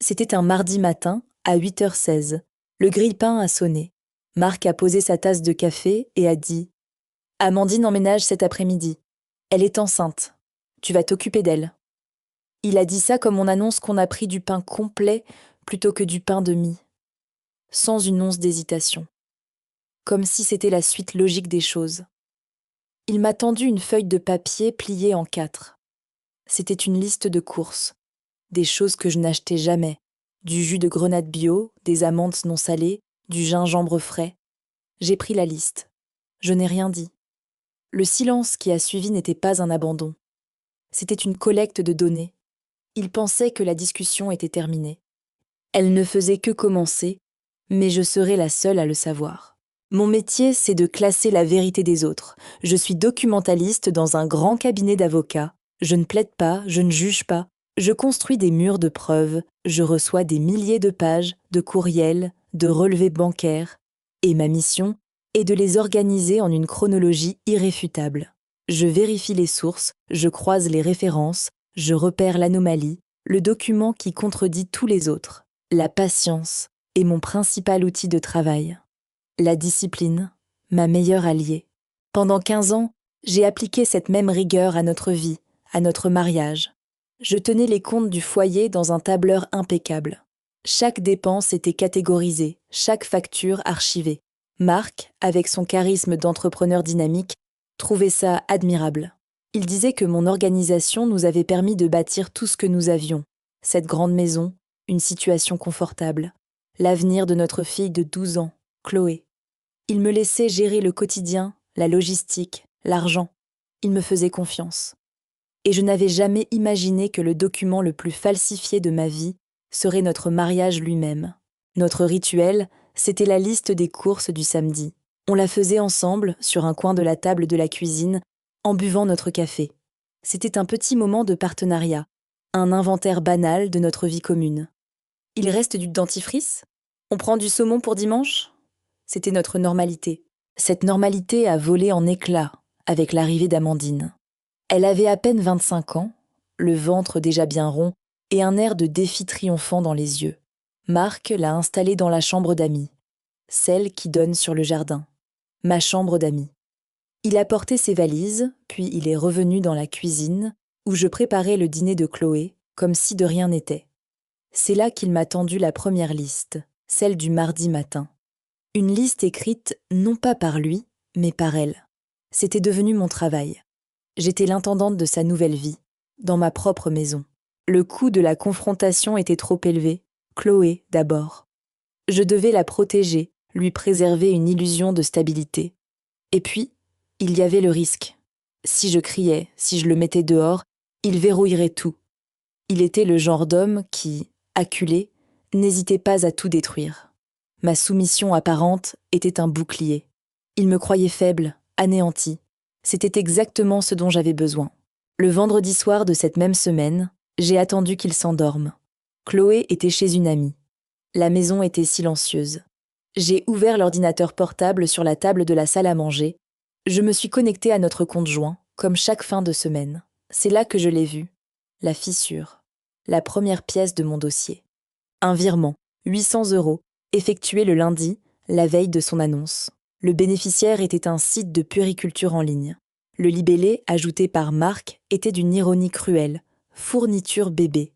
C'était un mardi matin, à 8h16. Le grille-pain a sonné. Marc a posé sa tasse de café et a dit « Amandine emménage cet après-midi. Elle est enceinte. Tu vas t'occuper d'elle. » Il a dit ça comme on annonce qu'on a pris du pain complet plutôt que du pain demi, sans une once d'hésitation, comme si c'était la suite logique des choses. Il m'a tendu une feuille de papier pliée en 4. C'était une liste de courses, des choses que je n'achetais jamais, du jus de grenade bio, des amandes non salées, du gingembre frais. J'ai pris la liste. Je n'ai rien dit. Le silence qui a suivi n'était pas un abandon. C'était une collecte de données. Il pensait que la discussion était terminée. Elle ne faisait que commencer, mais je serais la seule à le savoir. Mon métier, c'est de classer la vérité des autres. Je suis documentaliste dans un grand cabinet d'avocats. Je ne plaide pas, je ne juge pas. Je construis des murs de preuves. Je reçois des milliers de pages, de courriels, de relevés bancaires. Et ma mission est de les organiser en une chronologie irréfutable. Je vérifie les sources, je croise les références, je repère l'anomalie, le document qui contredit tous les autres. La patience est mon principal outil de travail. La discipline, ma meilleure alliée. Pendant 15 ans, j'ai appliqué cette même rigueur à notre vie, à notre mariage. Je tenais les comptes du foyer dans un tableur impeccable. Chaque dépense était catégorisée, chaque facture archivée. Marc, avec son charisme d'entrepreneur dynamique, trouvait ça admirable. Il disait que mon organisation nous avait permis de bâtir tout ce que nous avions. Cette grande maison, une situation confortable, l'avenir de notre fille de 12 ans, Chloé. Il me laissait gérer le quotidien, la logistique, l'argent. Il me faisait confiance. Et je n'avais jamais imaginé que le document le plus falsifié de ma vie serait notre mariage lui-même. Notre rituel, c'était la liste des courses du samedi. On la faisait ensemble, sur un coin de la table de la cuisine, en buvant notre café. C'était un petit moment de partenariat, un inventaire banal de notre vie commune. Il reste du dentifrice ? On prend du saumon pour dimanche ? C'était notre normalité. Cette normalité a volé en éclats avec l'arrivée d'Amandine. Elle avait à peine 25 ans, le ventre déjà bien rond et un air de défi triomphant dans les yeux. Marc l'a installée dans la chambre d'amis, celle qui donne sur le jardin. Ma chambre d'amis. Il a porté ses valises, puis il est revenu dans la cuisine, où je préparais le dîner de Chloé, comme si de rien n'était. C'est là qu'il m'a tendu la première liste, celle du mardi matin. Une liste écrite non pas par lui, mais par elle. C'était devenu mon travail. J'étais l'intendante de sa nouvelle vie, dans ma propre maison. Le coût de la confrontation était trop élevé, Chloé d'abord. Je devais la protéger, lui préserver une illusion de stabilité. Et puis, il y avait le risque. Si je criais, si je le mettais dehors, il verrouillerait tout. Il était le genre d'homme qui, acculé, n'hésitait pas à tout détruire. Ma soumission apparente était un bouclier. Il me croyait faible, anéanti. C'était exactement ce dont j'avais besoin. Le vendredi soir de cette même semaine, j'ai attendu qu'il s'endorme. Chloé était chez une amie. La maison était silencieuse. J'ai ouvert l'ordinateur portable sur la table de la salle à manger. Je me suis connectée à notre compte joint, comme chaque fin de semaine. C'est là que je l'ai vu. La fissure. La première pièce de mon dossier. Un virement, 800 €, effectué le lundi, la veille de son annonce. Le bénéficiaire était un site de puériculture en ligne. Le libellé, ajouté par Marc, était d'une ironie cruelle. Fourniture bébé.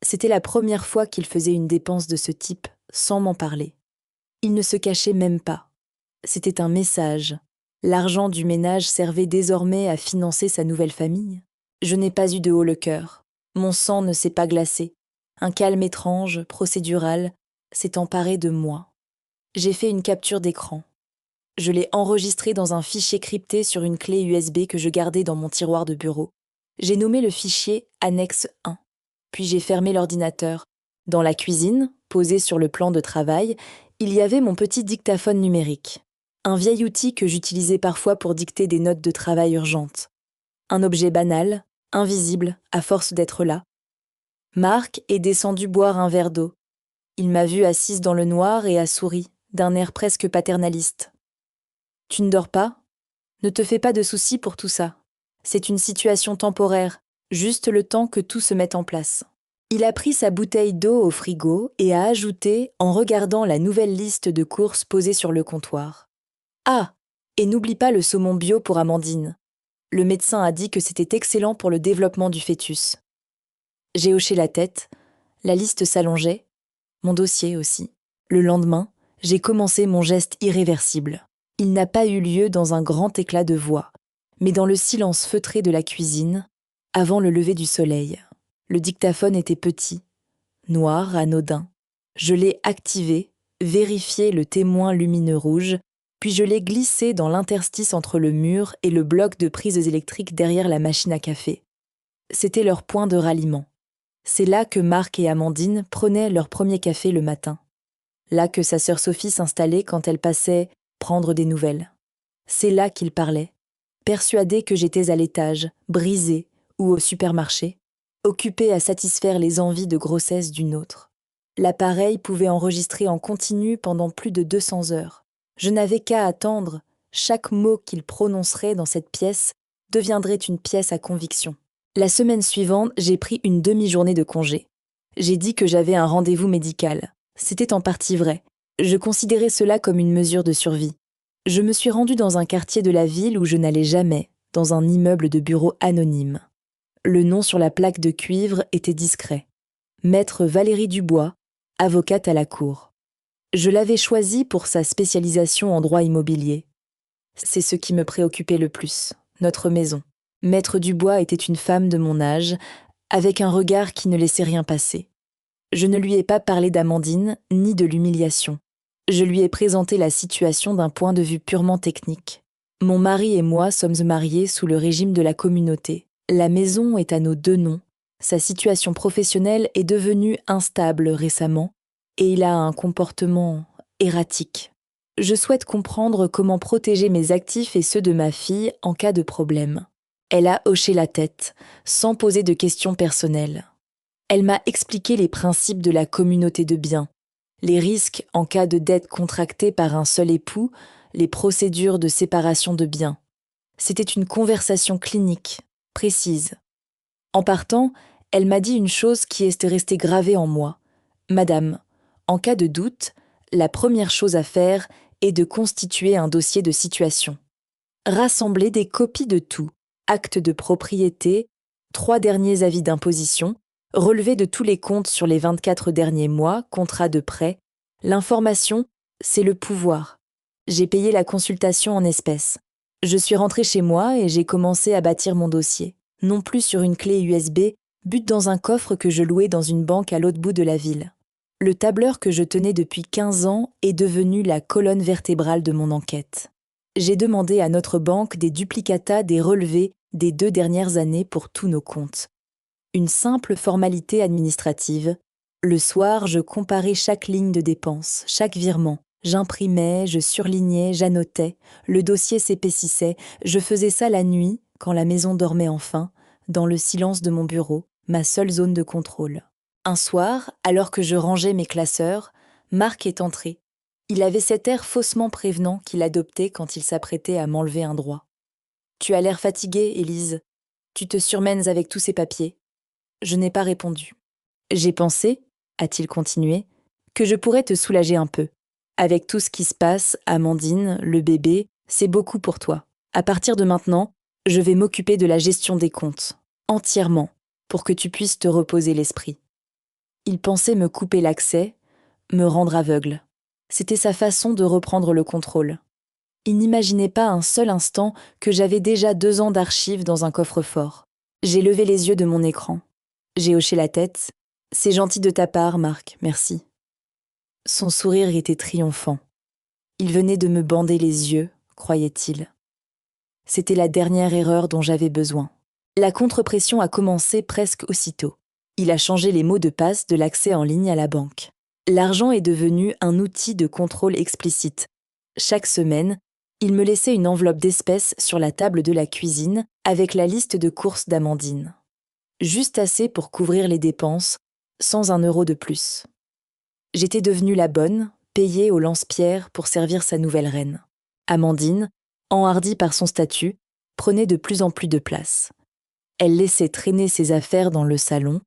C'était la première fois qu'il faisait une dépense de ce type, sans m'en parler. Il ne se cachait même pas. C'était un message. L'argent du ménage servait désormais à financer sa nouvelle famille. Je n'ai pas eu de haut le cœur. Mon sang ne s'est pas glacé. Un calme étrange, procédural, s'est emparé de moi. J'ai fait une capture d'écran. Je l'ai enregistré dans un fichier crypté sur une clé USB que je gardais dans mon tiroir de bureau. J'ai nommé le fichier Annexe 1. Puis j'ai fermé l'ordinateur. Dans la cuisine, posé sur le plan de travail, il y avait mon petit dictaphone numérique. Un vieil outil que j'utilisais parfois pour dicter des notes de travail urgentes. Un objet banal, invisible, à force d'être là. Marc est descendu boire un verre d'eau. Il m'a vue assise dans le noir et a souri, d'un air presque paternaliste. « Tu ne dors pas ? Ne te fais pas de soucis pour tout ça. C'est une situation temporaire, juste le temps que tout se mette en place. » Il a pris sa bouteille d'eau au frigo et a ajouté en regardant la nouvelle liste de courses posée sur le comptoir. « Ah, et n'oublie pas le saumon bio pour Amandine. Le médecin a dit que c'était excellent pour le développement du fœtus. » J'ai hoché la tête, la liste s'allongeait, mon dossier aussi. Le lendemain, j'ai commencé mon geste irréversible. Il n'a pas eu lieu dans un grand éclat de voix, mais dans le silence feutré de la cuisine, avant le lever du soleil. Le dictaphone était petit, noir, anodin. Je l'ai activé, vérifié le témoin lumineux rouge, puis je l'ai glissé dans l'interstice entre le mur et le bloc de prises électriques derrière la machine à café. C'était leur point de ralliement. C'est là que Marc et Amandine prenaient leur premier café le matin. Là que sa sœur Sophie s'installait quand elle passait prendre des nouvelles. C'est là qu'ils parlaient, persuadés que j'étais à l'étage, brisée, ou au supermarché, occupée à satisfaire les envies de grossesse d'une autre. L'appareil pouvait enregistrer en continu pendant plus de 200 heures. Je n'avais qu'à attendre, chaque mot qu'il prononcerait dans cette pièce deviendrait une pièce à conviction. La semaine suivante, j'ai pris une demi-journée de congé. J'ai dit que j'avais un rendez-vous médical. C'était en partie vrai. Je considérais cela comme une mesure de survie. Je me suis rendue dans un quartier de la ville où je n'allais jamais, dans un immeuble de bureau anonyme. Le nom sur la plaque de cuivre était discret. Maître Valérie Dubois, avocate à la cour. Je l'avais choisi pour sa spécialisation en droit immobilier. C'est ce qui me préoccupait le plus, notre maison. Maître Dubois était une femme de mon âge, avec un regard qui ne laissait rien passer. Je ne lui ai pas parlé d'Amandine, ni de l'humiliation. Je lui ai présenté la situation d'un point de vue purement technique. Mon mari et moi sommes mariés sous le régime de la communauté. La maison est à nos deux noms. Sa situation professionnelle est devenue instable récemment, et il a un comportement erratique. Je souhaite comprendre comment protéger mes actifs et ceux de ma fille en cas de problème. Elle a hoché la tête, sans poser de questions personnelles. Elle m'a expliqué les principes de la communauté de biens, les risques en cas de dette contractée par un seul époux, les procédures de séparation de biens. C'était une conversation clinique, précise. En partant, elle m'a dit une chose qui est restée gravée en moi. « Madame, en cas de doute, la première chose à faire est de constituer un dossier de situation. Rassembler des copies de tout, actes de propriété, 3 derniers avis d'imposition, relevé de tous les comptes sur les 24 derniers mois, contrat de prêt. L'information, c'est le pouvoir. J'ai payé la consultation en espèces. Je suis rentrée chez moi et j'ai commencé à bâtir mon dossier. Non plus sur une clé USB, but dans un coffre que je louais dans une banque à l'autre bout de la ville. Le tableur que je tenais depuis 15 ans est devenu la colonne vertébrale de mon enquête. J'ai demandé à notre banque des duplicata des relevés des 2 dernières années pour tous nos comptes. Une simple formalité administrative. Le soir, je comparais chaque ligne de dépenses, chaque virement. J'imprimais, je surlignais, j'annotais. Le dossier s'épaississait. Je faisais ça la nuit, quand la maison dormait enfin, dans le silence de mon bureau, ma seule zone de contrôle. Un soir, alors que je rangeais mes classeurs, Marc est entré. Il avait cet air faussement prévenant qu'il adoptait quand il s'apprêtait à m'enlever un droit. « Tu as l'air fatiguée, Élise. Tu te surmènes avec tous ces papiers. » Je n'ai pas répondu. « J'ai pensé, a-t-il continué, que je pourrais te soulager un peu. Avec tout ce qui se passe, Amandine, le bébé, c'est beaucoup pour toi. À partir de maintenant, je vais m'occuper de la gestion des comptes, entièrement, pour que tu puisses te reposer l'esprit. » Il pensait me couper l'accès, me rendre aveugle. C'était sa façon de reprendre le contrôle. Il n'imaginait pas un seul instant que j'avais déjà 2 ans d'archives dans un coffre-fort. J'ai levé les yeux de mon écran. J'ai hoché la tête. « C'est gentil de ta part, Marc, merci. » Son sourire était triomphant. Il venait de me bander les yeux, croyait-il. C'était la dernière erreur dont j'avais besoin. La contre-pression a commencé presque aussitôt. Il a changé les mots de passe de l'accès en ligne à la banque. L'argent est devenu un outil de contrôle explicite. Chaque semaine, il me laissait une enveloppe d'espèces sur la table de la cuisine avec la liste de courses d'Amandine. Juste assez pour couvrir les dépenses, sans 1 euro de plus. J'étais devenue la bonne, payée au lance-pierre pour servir sa nouvelle reine. Amandine, enhardie par son statut, prenait de plus en plus de place. Elle laissait traîner ses affaires dans le salon.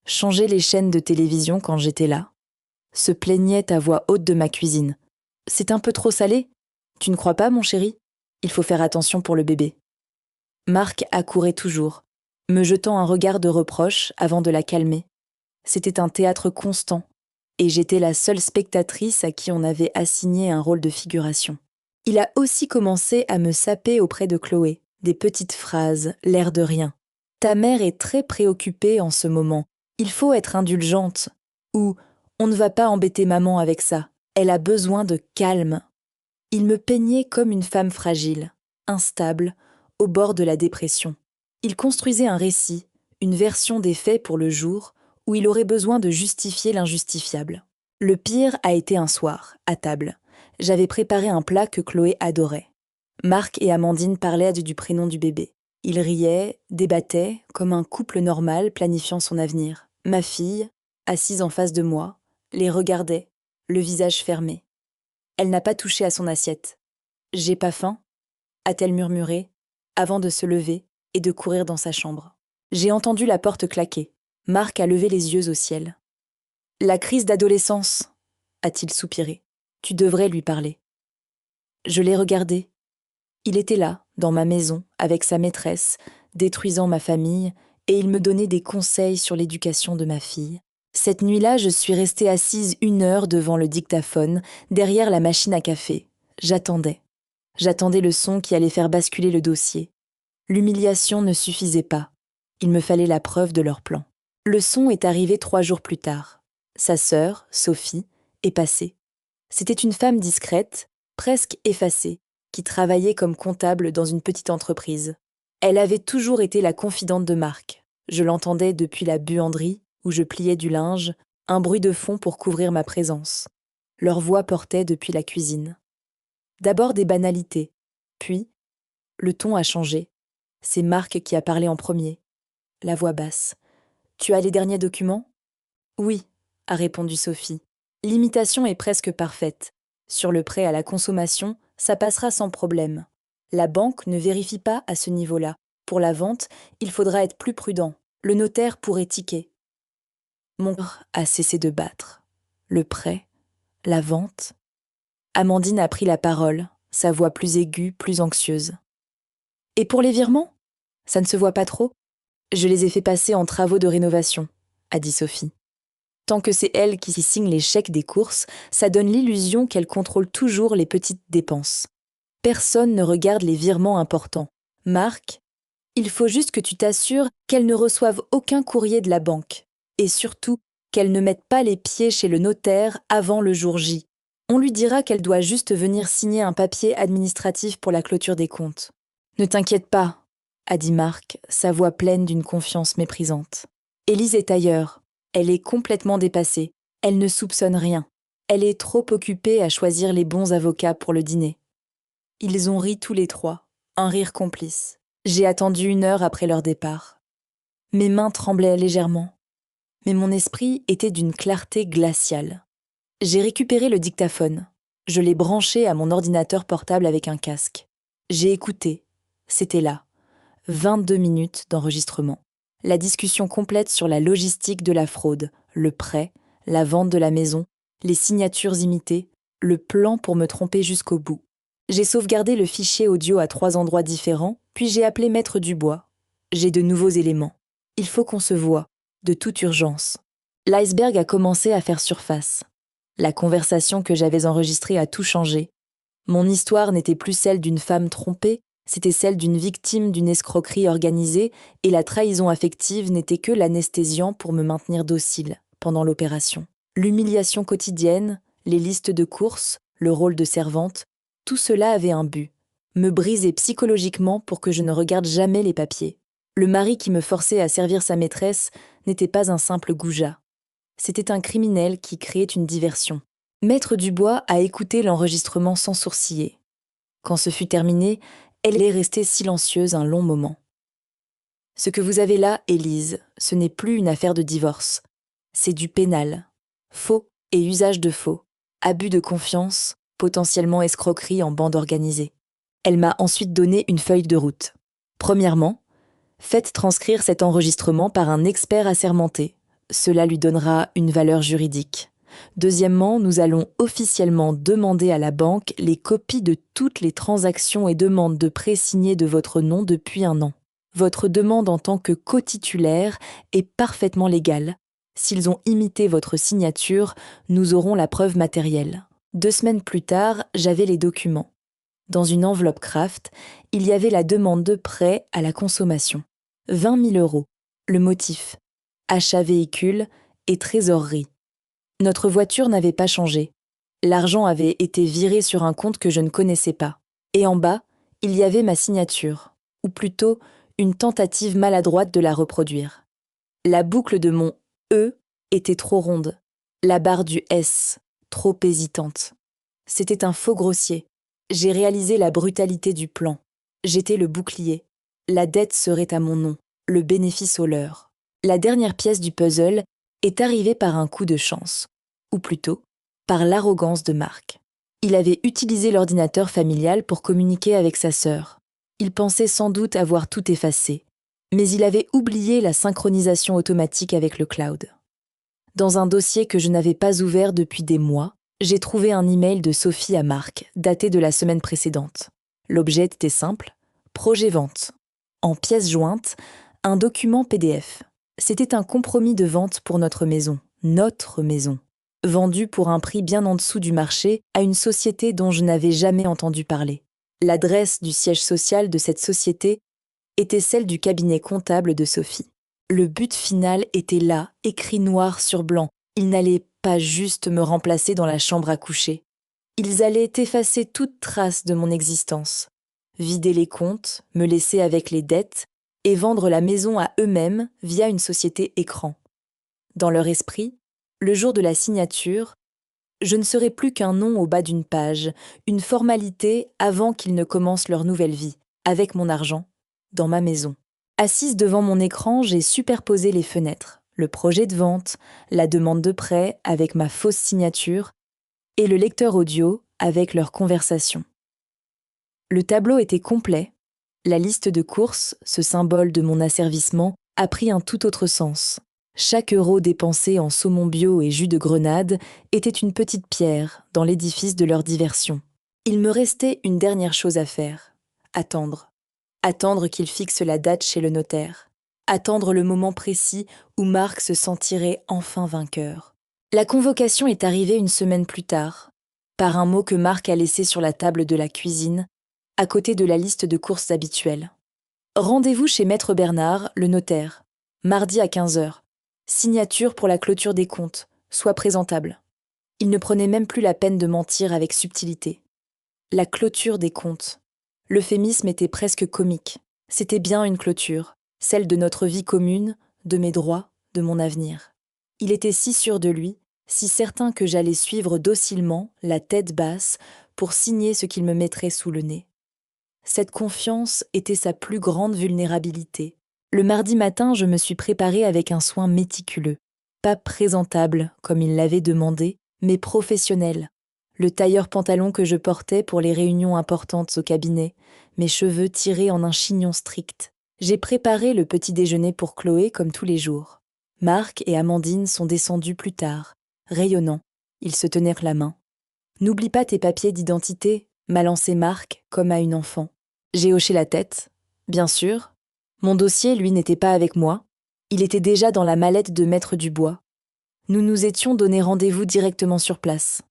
changeait les chaînes de télévision quand j'étais là, se plaignait à voix haute de ma cuisine. « C'est un peu trop salé. Tu ne crois pas, mon chéri ? Il faut faire attention pour le bébé. » Marc accourait toujours, me jetant un regard de reproche avant de la calmer. C'était un théâtre constant, et j'étais la seule spectatrice à qui on avait assigné un rôle de figuration. Il a aussi commencé à me saper auprès de Chloé, des petites phrases, l'air de rien. « Ta mère est très préoccupée en ce moment. Il faut être indulgente. » Ou « On ne va pas embêter maman avec ça. Elle a besoin de calme. » Il me peignait comme une femme fragile, instable, au bord de la dépression. Il construisait un récit, une version des faits pour le jour, où il aurait besoin de justifier l'injustifiable. Le pire a été un soir, à table. J'avais préparé un plat que Chloé adorait. Marc et Amandine parlaient du prénom du bébé. Ils riaient, débattaient, comme un couple normal planifiant son avenir. Ma fille, assise en face de moi, les regardait, le visage fermé. Elle n'a pas touché à son assiette. « J'ai pas faim ?» a-t-elle murmuré, avant de se lever et de courir dans sa chambre. J'ai entendu la porte claquer. Marc a levé les yeux au ciel. « La crise d'adolescence !» a-t-il soupiré. « Tu devrais lui parler. » Je l'ai regardé. Il était là, dans ma maison, avec sa maîtresse, détruisant ma famille, et il me donnait des conseils sur l'éducation de ma fille. Cette nuit-là, je suis restée assise 1 heure devant le dictaphone, derrière la machine à café. J'attendais. J'attendais le son qui allait faire basculer le dossier. L'humiliation ne suffisait pas. Il me fallait la preuve de leur plan. Le son est arrivé 3 jours plus tard. Sa sœur, Sophie, est passée. C'était une femme discrète, presque effacée, qui travaillait comme comptable dans une petite entreprise. Elle avait toujours été la confidente de Marc. Je l'entendais depuis la buanderie, où je pliais du linge, un bruit de fond pour couvrir ma présence. Leur voix portait depuis la cuisine. D'abord des banalités, puis le ton a changé. C'est Marc qui a parlé en premier. La voix basse. « Tu as les derniers documents ? » « Oui, » a répondu Sophie. « L'imitation est presque parfaite. Sur le prêt à la consommation, ça passera sans problème. La banque ne vérifie pas à ce niveau-là. Pour la vente, il faudra être plus prudent. Le notaire pourrait tiquer. » Mon cœur a cessé de battre. Le prêt, la vente. Amandine a pris la parole, sa voix plus aiguë, plus anxieuse. « Et pour les virements ? Ça ne se voit pas trop ? Je les ai fait passer en travaux de rénovation, » a dit Sophie. Tant que c'est elle qui signe les chèques des courses, ça donne l'illusion qu'elle contrôle toujours les petites dépenses. Personne ne regarde les virements importants. Marc, il faut juste que tu t'assures qu'elle ne reçoive aucun courrier de la banque. Et surtout, qu'elle ne mette pas les pieds chez le notaire avant le jour J. On lui dira qu'elle doit juste venir signer un papier administratif pour la clôture des comptes. « Ne t'inquiète pas », a dit Marc, sa voix pleine d'une confiance méprisante. « Élise est ailleurs. Elle est complètement dépassée. Elle ne soupçonne rien. Elle est trop occupée à choisir les bons avocats pour le dîner. » Ils ont ri tous les 3, un rire complice. J'ai attendu 1 heure après leur départ. Mes mains tremblaient légèrement, mais mon esprit était d'une clarté glaciale. J'ai récupéré le dictaphone. Je l'ai branché à mon ordinateur portable avec un casque. J'ai écouté. C'était là. 22 minutes d'enregistrement. La discussion complète sur la logistique de la fraude, le prêt, la vente de la maison, les signatures imitées, le plan pour me tromper jusqu'au bout. J'ai sauvegardé le fichier audio à 3 endroits différents, puis j'ai appelé Maître Dubois. J'ai de nouveaux éléments. Il faut qu'on se voie, de toute urgence. L'iceberg a commencé à faire surface. La conversation que j'avais enregistrée a tout changé. Mon histoire n'était plus celle d'une femme trompée, c'était celle d'une victime d'une escroquerie organisée, et la trahison affective n'était que l'anesthésiant pour me maintenir docile pendant l'opération. L'humiliation quotidienne, les listes de courses, le rôle de servante, tout cela avait un but, me briser psychologiquement pour que je ne regarde jamais les papiers. Le mari qui me forçait à servir sa maîtresse n'était pas un simple goujat. C'était un criminel qui créait une diversion. Maître Dubois a écouté l'enregistrement sans sourciller. Quand ce fut terminé, elle est restée silencieuse un long moment. « Ce que vous avez là, Élise, ce n'est plus une affaire de divorce. C'est du pénal. Faux et usage de faux. Abus de confiance, potentiellement escroquerie en bande organisée. » Elle m'a ensuite donné une feuille de route. Premièrement, faites transcrire cet enregistrement par un expert assermenté. cela lui donnera une valeur juridique. Deuxièmement, nous allons officiellement demander à la banque les copies de toutes les transactions et demandes de prêt signées de votre nom depuis 1 an. Votre demande en tant que cotitulaire est parfaitement légale. S'ils ont imité votre signature, nous aurons la preuve matérielle. 2 semaines plus tard, j'avais les documents. Dans une enveloppe Kraft, il y avait la demande de prêt à la consommation. 20 000 €. Le motif: achat véhicule et trésorerie. Notre voiture n'avait pas changé. L'argent avait été viré sur un compte que je ne connaissais pas. Et en bas, il y avait ma signature, ou plutôt une tentative maladroite de la reproduire. La boucle de mon E était trop ronde, la barre du S trop hésitante. C'était un faux grossier. J'ai réalisé la brutalité du plan. J'étais le bouclier. La dette serait à mon nom, le bénéfice au leur. La dernière pièce du puzzle est arrivée par un coup de chance, ou plutôt, par l'arrogance de Marc. Il avait utilisé l'ordinateur familial pour communiquer avec sa sœur. Il pensait sans doute avoir tout effacé, mais il avait oublié la synchronisation automatique avec le cloud. Dans un dossier que je n'avais pas ouvert depuis des mois, j'ai trouvé un email de Sophie à Marc, daté de la semaine précédente. L'objet était simple: projet vente. En pièce jointe, un document PDF. C'était un compromis de vente pour notre maison, vendu pour un prix bien en dessous du marché à une société dont je n'avais jamais entendu parler. L'adresse du siège social de cette société était celle du cabinet comptable de Sophie. Le but final était là, écrit noir sur blanc. Ils n'allaient pas juste me remplacer dans la chambre à coucher. Ils allaient effacer toute trace de mon existence, vider les comptes, me laisser avec les dettes et vendre la maison à eux-mêmes via une société écran. Dans leur esprit, le jour de la signature, je ne serai plus qu'un nom au bas d'une page, une formalité avant qu'ils ne commencent leur nouvelle vie, avec mon argent, dans ma maison. Assise devant mon écran, j'ai superposé les fenêtres, le projet de vente, la demande de prêt avec ma fausse signature et le lecteur audio avec leur conversation. Le tableau était complet. La liste de courses, ce symbole de mon asservissement, a pris un tout autre sens. Chaque euro dépensé en saumon bio et jus de grenade était une petite pierre dans l'édifice de leur diversion. Il me restait une dernière chose à faire: attendre. Attendre qu'il fixe la date chez le notaire. Attendre le moment précis où Marc se sentirait enfin vainqueur. La convocation est arrivée 1 semaine plus tard, par un mot que Marc a laissé sur la table de la cuisine, à côté de la liste de courses habituelle. Rendez-vous chez Maître Bernard, le notaire, mardi à 15 h. Signature pour la clôture des comptes, sois présentable. Il ne prenait même plus la peine de mentir avec subtilité. La clôture des comptes. L'euphémisme était presque comique. C'était bien une clôture, celle de notre vie commune, de mes droits, de mon avenir. Il était si sûr de lui, si certain que j'allais suivre docilement, la tête basse, pour signer ce qu'il me mettrait sous le nez. Cette confiance était sa plus grande vulnérabilité. Le mardi matin, je me suis préparée avec un soin méticuleux. Pas présentable, comme il l'avait demandé, mais professionnel. Le tailleur-pantalon que je portais pour les réunions importantes au cabinet, mes cheveux tirés en un chignon strict. J'ai préparé le petit déjeuner pour Chloé comme tous les jours. Marc et Amandine sont descendus plus tard, rayonnants. Ils se tenèrent la main. « N'oublie pas tes papiers d'identité », m'a lancé Marc comme à une enfant. J'ai hoché la tête. Bien sûr. Mon dossier, lui, n'était pas avec moi. Il était déjà dans la mallette de Maître Dubois. Nous nous étions donné rendez-vous directement sur place.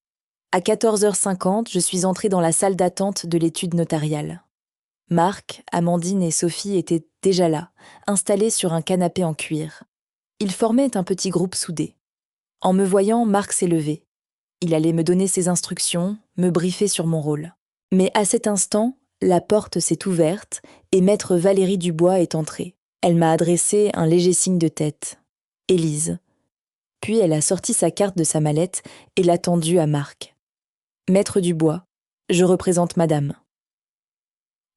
À 14h50, je suis entrée dans la salle d'attente de l'étude notariale. Marc, Amandine et Sophie étaient déjà là, installés sur un canapé en cuir. Ils formaient un petit groupe soudé. En me voyant, Marc s'est levé. Il allait me donner ses instructions, me briefer sur mon rôle. Mais à cet instant, la porte s'est ouverte et maître Valérie Dubois est entrée. Elle m'a adressé un léger signe de tête. « Élise ». Puis elle a sorti sa carte de sa mallette et l'a tendue à Marc. « Maître Dubois, je représente madame ».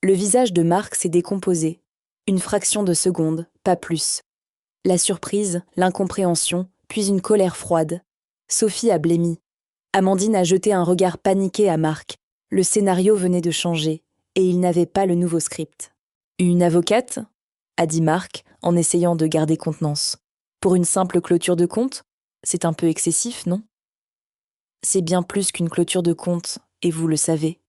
Le visage de Marc s'est décomposé. Une fraction de seconde, pas plus. La surprise, l'incompréhension, puis une colère froide. Sophie a blêmi. Amandine a jeté un regard paniqué à Marc. Le scénario venait de changer, et il n'avait pas le nouveau script. « Une avocate ?» a dit Marc, en essayant de garder contenance. « Pour une simple clôture de compte, c'est un peu excessif, non? C'est bien plus qu'une clôture de compte, et vous le savez,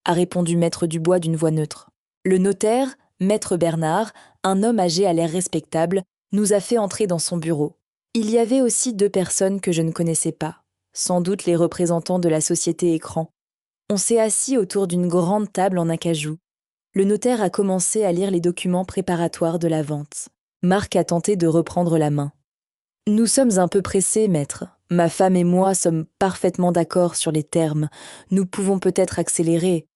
a répondu Maître Dubois d'une voix neutre. Le notaire, Maître Bernard, un homme âgé à l'air respectable, nous a fait entrer dans son bureau. Il y avait aussi 2 personnes que je ne connaissais pas, sans doute les représentants de la société Écran. On s'est assis autour d'une grande table en acajou. Le notaire a commencé à lire les documents préparatoires de la vente. Marc a tenté de reprendre la main. « Nous sommes un peu pressés, maître. Ma femme et moi sommes parfaitement d'accord sur les termes. Nous pouvons peut-être accélérer. »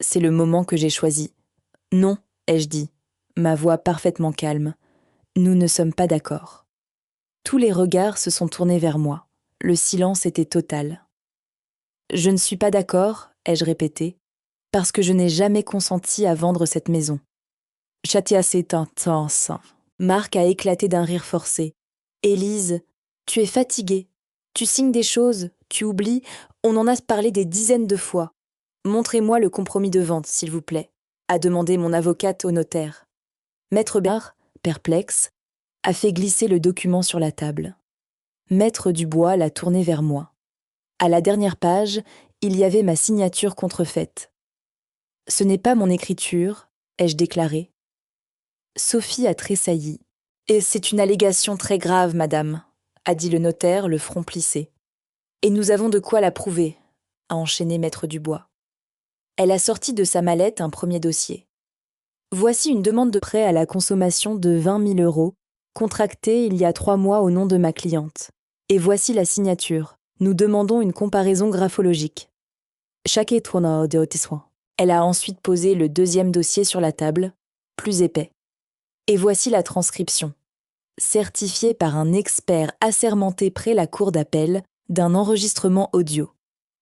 C'est le moment que j'ai choisi. « Non, » ai-je dit, ma voix parfaitement calme. « Nous ne sommes pas d'accord. » Tous les regards se sont tournés vers moi. Le silence était total. « Je ne suis pas d'accord, » ai-je répété, « parce que je n'ai jamais consenti à vendre cette maison. » Châtias c'est intense. Marc a éclaté d'un rire forcé. « Élise, tu es fatiguée. Tu signes des choses, tu oublies, on en a parlé des dizaines de fois. Montrez-moi le compromis de vente, s'il vous plaît, » a demandé mon avocate au notaire. Maître Bernard, perplexe, a fait glisser le document sur la table. Maître Dubois l'a tourné vers moi. À la dernière page, il y avait ma signature contrefaite. « Ce n'est pas mon écriture, » ai-je déclaré. Sophie a tressailli. « Et c'est une allégation très grave, madame, » a dit le notaire, le front plissé. « Et nous avons de quoi la prouver, » a enchaîné Maître Dubois. Elle a sorti de sa mallette un premier dossier. « Voici une demande de prêt à la consommation de 20 000 €, contractée il y a 3 mois au nom de ma cliente. Et voici la signature. Nous demandons une comparaison graphologique. » Elle a ensuite posé le deuxième dossier sur la table, plus épais. Et voici la transcription. Certifiée par un expert assermenté près la cour d'appel d'un enregistrement audio.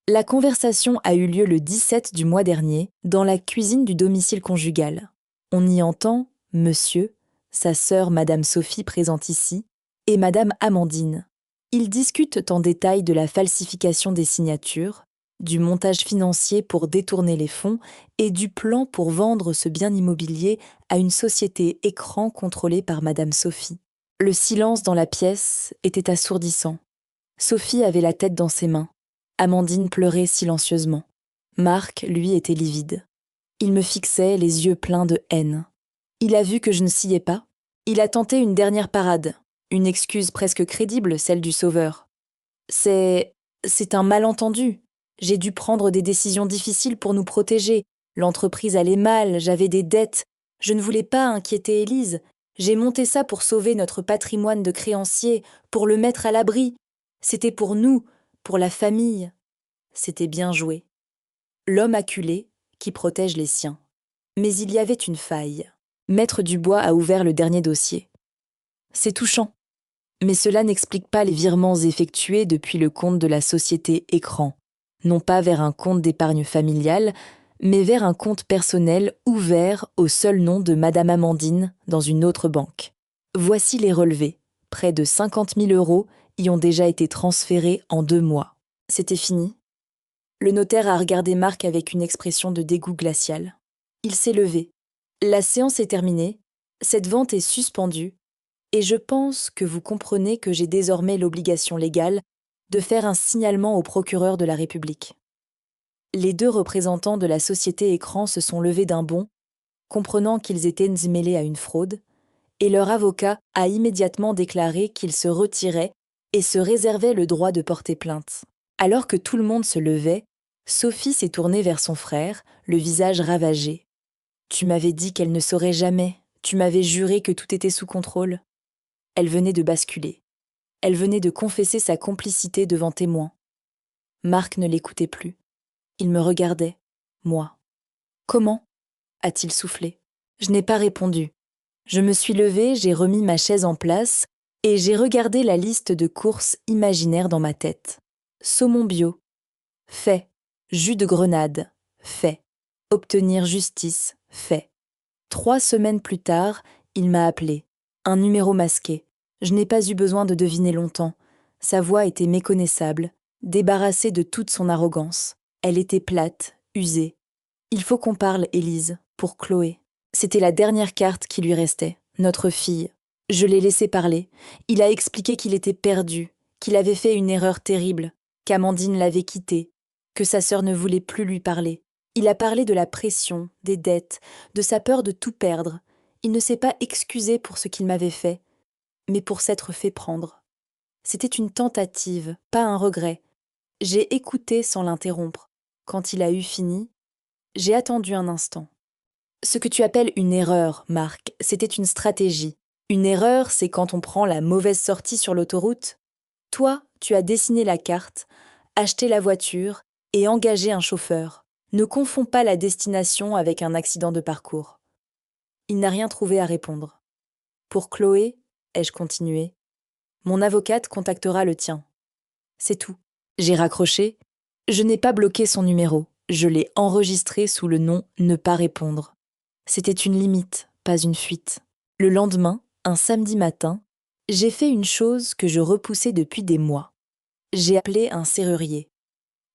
La conversation a eu lieu le 17 du mois dernier dans la cuisine du domicile conjugal. On y entend monsieur, sa sœur Madame Sophie présente ici, et Madame Amandine. Ils discutent en détail de la falsification des signatures, du montage financier pour détourner les fonds et du plan pour vendre ce bien immobilier à une société Écran contrôlée par Madame Sophie. Le silence dans la pièce était assourdissant. Sophie avait la tête dans ses mains. Amandine pleurait silencieusement. Marc, lui, était livide. Il me fixait, les yeux pleins de haine. Il a vu que je ne sciais pas. Il a tenté une dernière parade, une excuse presque crédible, celle du sauveur. C'est un malentendu. J'ai dû prendre des décisions difficiles pour nous protéger. L'entreprise allait mal, j'avais des dettes. Je ne voulais pas inquiéter Élise. J'ai monté ça pour sauver notre patrimoine de créanciers, pour le mettre à l'abri. C'était pour nous, pour la famille. C'était bien joué. L'homme acculé qui protège les siens. Mais il y avait une faille. Maître Dubois a ouvert le dernier dossier. C'est touchant. Mais cela n'explique pas les virements effectués depuis le compte de la société Écran. Non pas vers un compte d'épargne familiale, mais vers un compte personnel ouvert au seul nom de Madame Amandine dans une autre banque. Voici les relevés. Près de 50 000 € y ont déjà été transférés en 2 mois. C'était fini. Le notaire a regardé Marc avec une expression de dégoût glacial. Il s'est levé. La séance est terminée, cette vente est suspendue, et je pense que vous comprenez que j'ai désormais l'obligation légale de faire un signalement au procureur de la République. Les 2 représentants de la société Écran se sont levés d'un bond, comprenant qu'ils étaient mêlés à une fraude, et leur avocat a immédiatement déclaré qu'il se retirait et se réservait le droit de porter plainte. Alors que tout le monde se levait, Sophie s'est tournée vers son frère, le visage ravagé. « Tu m'avais dit qu'elle ne saurait jamais, tu m'avais juré que tout était sous contrôle. » Elle venait de basculer. Elle venait de confesser sa complicité devant témoins. Marc ne l'écoutait plus. Il me regardait, moi. « Comment ?» a-t-il soufflé. Je n'ai pas répondu. Je me suis levée, j'ai remis ma chaise en place et j'ai regardé la liste de courses imaginaires dans ma tête. Saumon bio, fait. Jus de grenade, fait. Obtenir justice, fait. 3 semaines plus tard, il m'a appelé. Un numéro masqué. Je n'ai pas eu besoin de deviner longtemps. Sa voix était méconnaissable, débarrassée de toute son arrogance. Elle était plate, usée. Il faut qu'on parle, Élise, pour Chloé. C'était la dernière carte qui lui restait, notre fille. Je l'ai laissé parler. Il a expliqué qu'il était perdu, qu'il avait fait une erreur terrible, qu'Amandine l'avait quitté, que sa sœur ne voulait plus lui parler. Il a parlé de la pression, des dettes, de sa peur de tout perdre. Il ne s'est pas excusé pour ce qu'il m'avait fait, mais pour s'être fait prendre. C'était une tentative, pas un regret. J'ai écouté sans l'interrompre. Quand il a eu fini, j'ai attendu un instant. Ce que tu appelles une erreur, Marc, c'était une stratégie. Une erreur, c'est quand on prend la mauvaise sortie sur l'autoroute. Toi, tu as dessiné la carte, acheté la voiture et engagé un chauffeur. Ne confonds pas la destination avec un accident de parcours. Il n'a rien trouvé à répondre. Pour Chloé, ai-je continué, mon avocate contactera le tien. C'est tout. J'ai raccroché. Je n'ai pas bloqué son numéro. Je l'ai enregistré sous le nom « Ne pas répondre ». C'était une limite, pas une fuite. Le lendemain, un samedi matin, j'ai fait une chose que je repoussais depuis des mois. J'ai appelé un serrurier.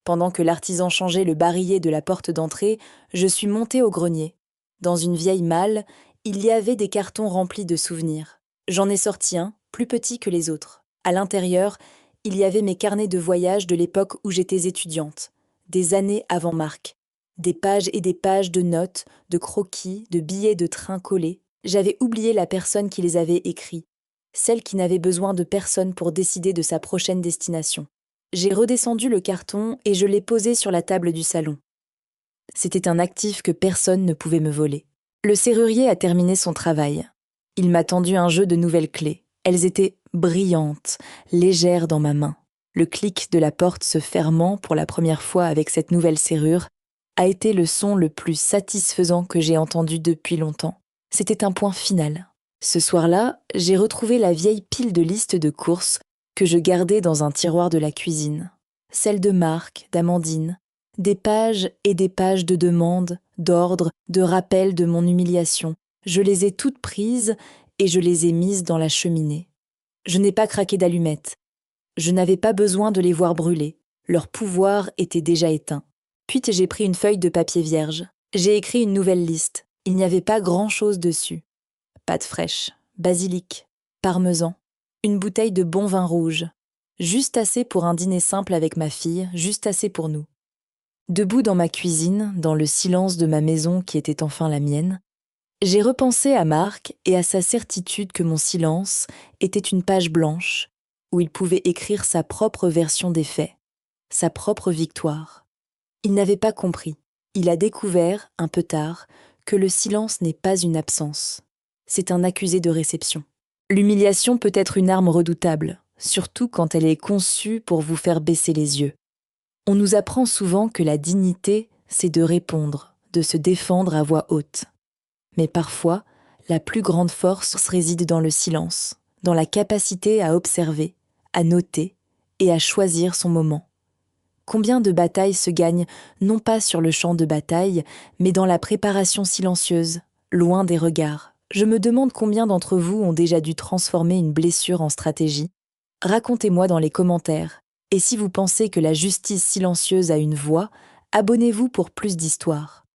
Pendant que l'artisan changeait le barillet de la porte d'entrée, je suis montée au grenier. Dans une vieille malle, il y avait des cartons remplis de souvenirs. J'en ai sorti un, plus petit que les autres. À l'intérieur, il y avait mes carnets de voyage de l'époque où j'étais étudiante, des années avant Marc. Des pages et des pages de notes, de croquis, de billets de train collés. J'avais oublié la personne qui les avait écrits, celle qui n'avait besoin de personne pour décider de sa prochaine destination. J'ai redescendu le carton et je l'ai posé sur la table du salon. C'était un actif que personne ne pouvait me voler. Le serrurier a terminé son travail. Il m'a tendu un jeu de nouvelles clés. Elles étaient brillantes, légères dans ma main. Le clic de la porte se fermant pour la première fois avec cette nouvelle serrure a été le son le plus satisfaisant que j'ai entendu depuis longtemps. C'était un point final. Ce soir-là, j'ai retrouvé la vieille pile de listes de courses que je gardais dans un tiroir de la cuisine. Celles de Marc, d'Amandine, des pages et des pages de demandes, d'ordres, de rappels de mon humiliation. Je les ai toutes prises et je les ai mises dans la cheminée. Je n'ai pas craqué d'allumettes. Je n'avais pas besoin de les voir brûler. Leur pouvoir était déjà éteint. Puis j'ai pris une feuille de papier vierge. J'ai écrit une nouvelle liste. Il n'y avait pas grand-chose dessus. Pâte fraîche, basilic, parmesan, une bouteille de bon vin rouge. Juste assez pour un dîner simple avec ma fille, juste assez pour nous. Debout dans ma cuisine, dans le silence de ma maison qui était enfin la mienne, j'ai repensé à Marc et à sa certitude que mon silence était une page blanche où il pouvait écrire sa propre version des faits, sa propre victoire. Il n'avait pas compris. Il a découvert, un peu tard, que le silence n'est pas une absence. C'est un accusé de réception. L'humiliation peut être une arme redoutable, surtout quand elle est conçue pour vous faire baisser les yeux. On nous apprend souvent que la dignité, c'est de répondre, de se défendre à voix haute. Mais parfois, la plus grande force réside dans le silence, dans la capacité à observer, à noter et à choisir son moment. Combien de batailles se gagnent non pas sur le champ de bataille, mais dans la préparation silencieuse, loin des regards. Je me demande combien d'entre vous ont déjà dû transformer une blessure en stratégie. Racontez-moi dans les commentaires. Et si vous pensez que la justice silencieuse a une voix, abonnez-vous pour plus d'histoires.